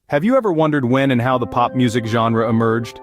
Have you ever wondered when and how the pop music genre emerged?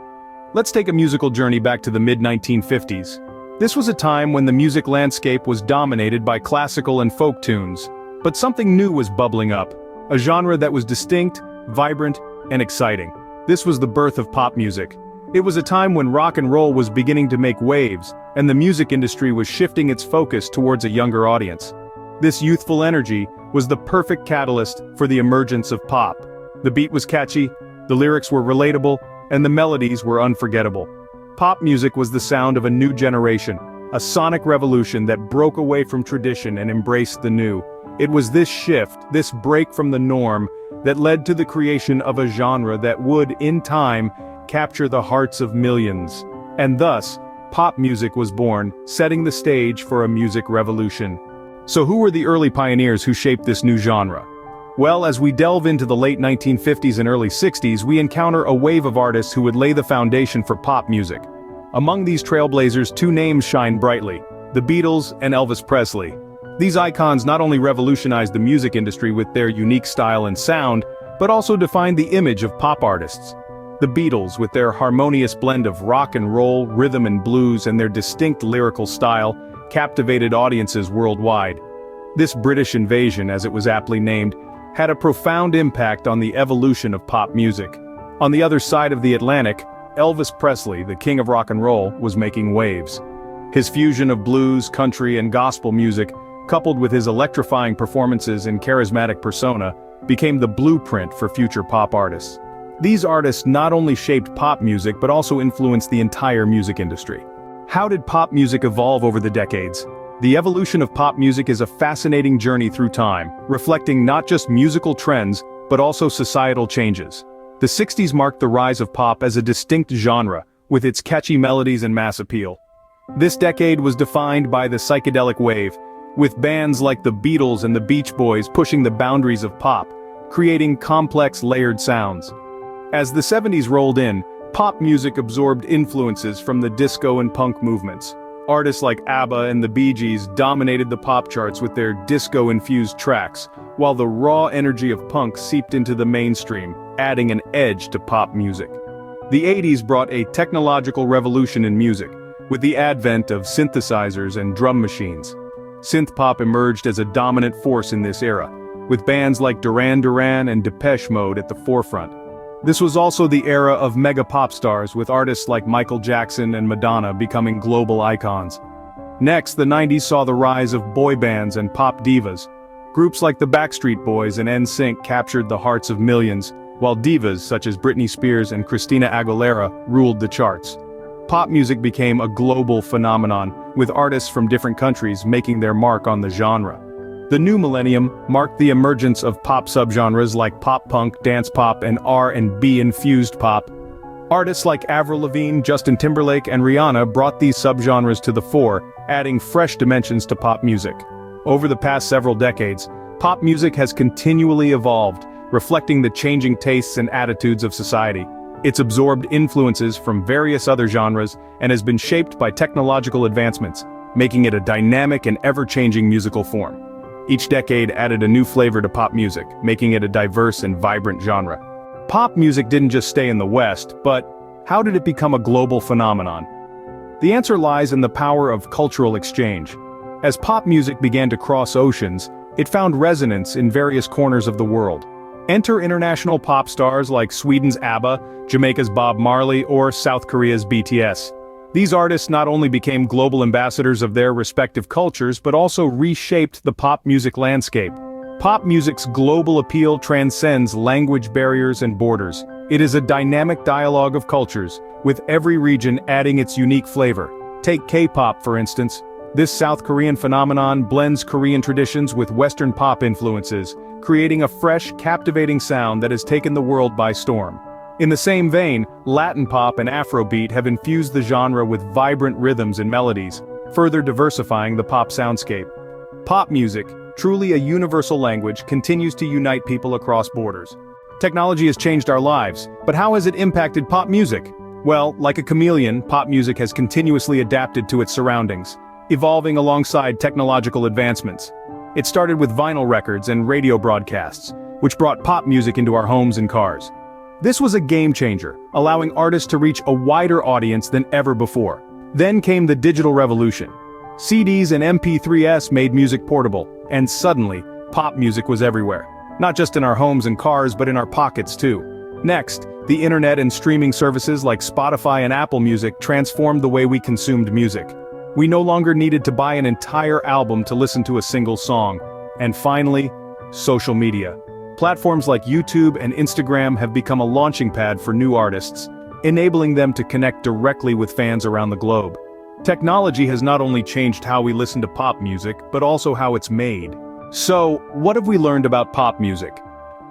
Let's take a musical journey back to the mid-1950s. This was a time when the music landscape was dominated by classical and folk tunes. But something new was bubbling up, a genre that was distinct, vibrant, and exciting. This was the birth of pop music. It was a time when rock and roll was beginning to make waves, and the music industry was shifting its focus towards a younger audience. This youthful energy was the perfect catalyst for the emergence of pop. The beat was catchy, the lyrics were relatable, and the melodies were unforgettable. Pop music was the sound of a new generation, a sonic revolution that broke away from tradition and embraced the new. It was this shift, this break from the norm, that led to the creation of a genre that would, in time, capture the hearts of millions. And thus, pop music was born, setting the stage for a music revolution. So who were the early pioneers who shaped this new genre? Well, as we delve into the late 1950s and early 60s, we encounter a wave of artists who would lay the foundation for pop music. Among these trailblazers, two names shine brightly: the Beatles and Elvis Presley. These icons not only revolutionized the music industry with their unique style and sound, but also defined the image of pop artists. The Beatles, with their harmonious blend of rock and roll, rhythm and blues, and their distinct lyrical style, captivated audiences worldwide. This British invasion, as it was aptly named, had a profound impact on the evolution of pop music. On the other side of the Atlantic, Elvis Presley, the king of rock and roll, was making waves. His fusion of blues, country, and gospel music, coupled with his electrifying performances and charismatic persona, became the blueprint for future pop artists. These artists not only shaped pop music but also influenced the entire music industry. How did pop music evolve over the decades? The evolution of pop music is a fascinating journey through time, reflecting not just musical trends, but also societal changes. The 60s marked the rise of pop as a distinct genre, with its catchy melodies and mass appeal. This decade was defined by the psychedelic wave, with bands like the Beatles and the Beach Boys pushing the boundaries of pop, creating complex layered sounds. As the 70s rolled in, pop music absorbed influences from the disco and punk movements. Artists like ABBA and the Bee Gees dominated the pop charts with their disco-infused tracks, while the raw energy of punk seeped into the mainstream, adding an edge to pop music. The 80s brought a technological revolution in music, with the advent of synthesizers and drum machines. Synth-pop emerged as a dominant force in this era, with bands like Duran Duran and Depeche Mode at the forefront. This was also the era of mega pop stars, with artists like Michael Jackson and Madonna becoming global icons. Next, the 90s saw the rise of boy bands and pop divas. Groups like the Backstreet Boys and NSYNC captured the hearts of millions, while divas such as Britney Spears and Christina Aguilera ruled the charts. Pop music became a global phenomenon, with artists from different countries making their mark on the genre. The new millennium marked the emergence of pop subgenres like pop punk, dance pop, and R&B infused pop. Artists like Avril Lavigne, Justin Timberlake, and Rihanna brought these subgenres to the fore, adding fresh dimensions to pop music. Over the past several decades, pop music has continually evolved, reflecting the changing tastes and attitudes of society. It's absorbed influences from various other genres and has been shaped by technological advancements, making it a dynamic and ever-changing musical form. Each decade added a new flavor to pop music, making it a diverse and vibrant genre. Pop music didn't just stay in the West, but how did it become a global phenomenon? The answer lies in the power of cultural exchange. As pop music began to cross oceans, it found resonance in various corners of the world. Enter international pop stars like Sweden's ABBA, Jamaica's Bob Marley, or South Korea's BTS. These artists not only became global ambassadors of their respective cultures but also reshaped the pop music landscape. Pop music's global appeal transcends language barriers and borders. It is a dynamic dialogue of cultures, with every region adding its unique flavor. Take K-pop, for instance. This South Korean phenomenon blends Korean traditions with Western pop influences, creating a fresh, captivating sound that has taken the world by storm. In the same vein, Latin pop and Afrobeat have infused the genre with vibrant rhythms and melodies, further diversifying the pop soundscape. Pop music, truly a universal language, continues to unite people across borders. Technology has changed our lives, but how has it impacted pop music? Well, like a chameleon, pop music has continuously adapted to its surroundings, evolving alongside technological advancements. It started with vinyl records and radio broadcasts, which brought pop music into our homes and cars. This was a game changer, allowing artists to reach a wider audience than ever before. Then came the digital revolution. CDs and MP3s made music portable, and suddenly, pop music was everywhere. Not just in our homes and cars, but in our pockets too. Next, the internet and streaming services like Spotify and Apple Music transformed the way we consumed music. We no longer needed to buy an entire album to listen to a single song. And finally, social media. Platforms like YouTube and Instagram have become a launching pad for new artists, enabling them to connect directly with fans around the globe. Technology has not only changed how we listen to pop music, but also how it's made. So, what have we learned about pop music?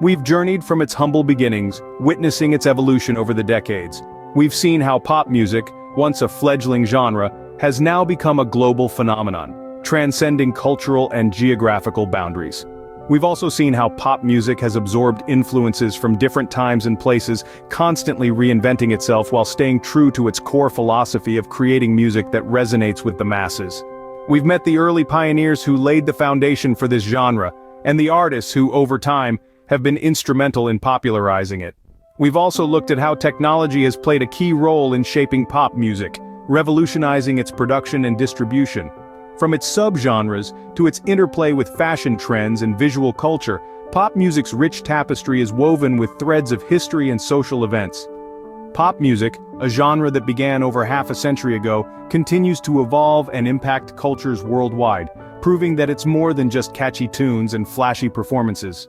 We've journeyed from its humble beginnings, witnessing its evolution over the decades. We've seen how pop music, once a fledgling genre, has now become a global phenomenon, transcending cultural and geographical boundaries. We've also seen how pop music has absorbed influences from different times and places, constantly reinventing itself while staying true to its core philosophy of creating music that resonates with the masses. We've met the early pioneers who laid the foundation for this genre, and the artists who, over time, have been instrumental in popularizing it. We've also looked at how technology has played a key role in shaping pop music, revolutionizing its production and distribution. From its subgenres to its interplay with fashion trends and visual culture, pop music's rich tapestry is woven with threads of history and social events. Pop music, a genre that began over half a century ago, continues to evolve and impact cultures worldwide, proving that it's more than just catchy tunes and flashy performances.